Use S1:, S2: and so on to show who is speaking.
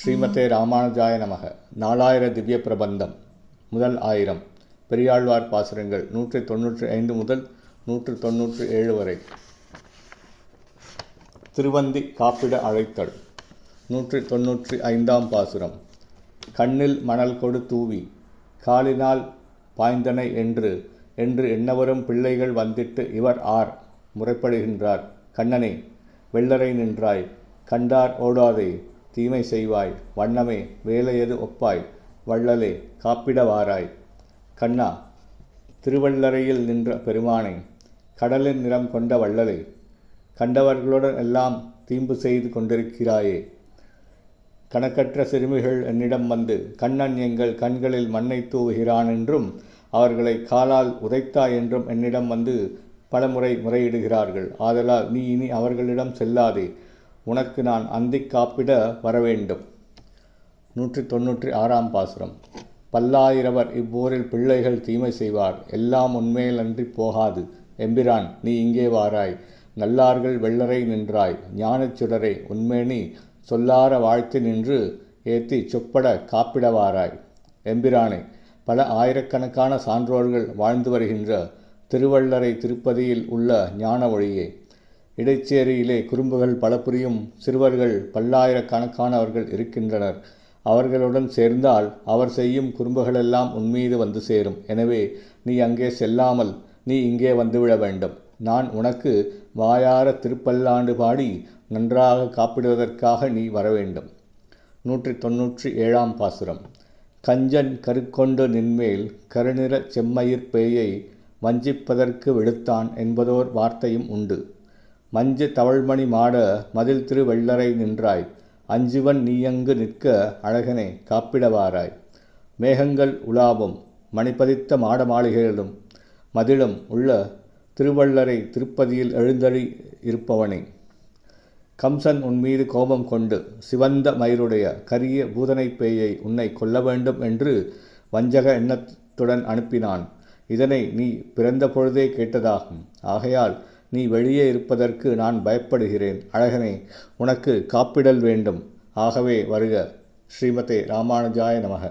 S1: ஸ்ரீமதே ராமானுஜாய நமக. 4000 திவ்ய பிரபந்தம். முதல் 1000. பெரியாழ்வார் பாசுரங்கள் 195 முதல் 197 வரை. திருவந்தி காப்பிட அழைத்தல். 195ஆம் பாசுரம். கண்ணில் மணல் கொடு தூவி காலினால் பாய்ந்தனை என்று எண்ணவரும் பிள்ளைகள் வந்திட்டு இவர் ஆர் முறைப்படுகின்றார். கண்ணனே, வெள்ளரை நின்றாய், கண்டார் ஓடாதே, தீமை செய்வாய், வண்ணமே வேலையது ஒப்பாய், வள்ளலே காப்பிட வாராய். கண்ணா, திருவள்ளரையில் நின்ற பெருமானை, கடலின் நிறம் கொண்ட வள்ளலே, கண்டவர்களுடன் எல்லாம் தீம்பு செய்து கொண்டிருக்கிறாயே. கணக்கற்ற சிறுமிகள் என்னிடம் வந்து கண்ணன் எங்கள் கண்களில் மண்ணை தூவுகிறான் என்றும் அவர்களை காலால் உதைத்தாய் என்றும் என்னிடம் வந்து பலமுறை முறையிடுகிறார்கள். ஆதலால் நீ இனி அவர்களிடம் செல்லாதே, உனக்கு நான் அந்திக் காப்பிட வரவேண்டும். 196ஆம் பாசுரம். பல்லாயிரவர் இவ்வூரில் பிள்ளைகள் தீமை செய்வார், எல்லாம் உன்மேல் அன்றி போகாது. எம்பிரான், நீ இங்கே வாராய், நல்லார்கள் வெள்ளரை நின்றாய், ஞானச் சுடரே உன்மேனி சொல்லார வாழ்த்து நின்று ஏத்தி சொப்பட காப்பிட வாராய். எம்பிரானே, பல ஆயிரக்கணக்கான சான்றோர்கள் வாழ்ந்து வருகின்ற திருவள்ளரை திருப்பதியில் உள்ள ஞான ஒளியே, இடைச்சேரியிலே குறும்புகள் பல புரியும் சிறுவர்கள் பல்லாயிரக்கணக்கானவர்கள் இருக்கின்றனர். அவர்களுடன் சேர்ந்தால் அவர் செய்யும் குறும்புகளெல்லாம் உன்மீது வந்து சேரும். எனவே நீ அங்கே செல்லாமல் நீ இங்கே வந்துவிட வேண்டும். நான் உனக்கு வாயார திருப்பல்லாண்டு பாடி நன்றாக காப்பிடுவதற்காக நீ வரவேண்டும். 197ஆம் பாசுரம். கஞ்சன் கருக்கொண்டு நின்மேல் கருநிற செம்மயிர் பேயை வஞ்சிப்பதற்கு விடுத்தான் என்பதோர் வார்த்தையும் உண்டு. மஞ்சு தவழ்மணி மாட மதில் திரு வெள்ளரை நின்றாய், அஞ்சுவன் நீயங்கு நிற்க அழகனே காப்பிடவாராய். மேகங்கள் உலாவும் மணிப்பதித்த மாட மாளிகைகளும் மதிலும் உள்ள திருவள்ளரை திருப்பதியில் எழுந்தழி இருப்பவனே, கம்சன் உன்மீது கோபம் கொண்டு சிவந்த மயிருடைய கரிய பூதனை பேயை உன்னை கொல்ல வேண்டும் என்று வஞ்சக எண்ணத்துடன் அனுப்பினான். இதனை நீ பிறந்த பொழுதே கேட்டதாகும். ஆகையால் நீ வெளியே இருப்பதற்கு நான் பயப்படுகிறேன். அழகனே, உனக்கு காப்பிடல் வேண்டும். ஆகவே வருக. ஸ்ரீமதே ராமானுஜாய நமக.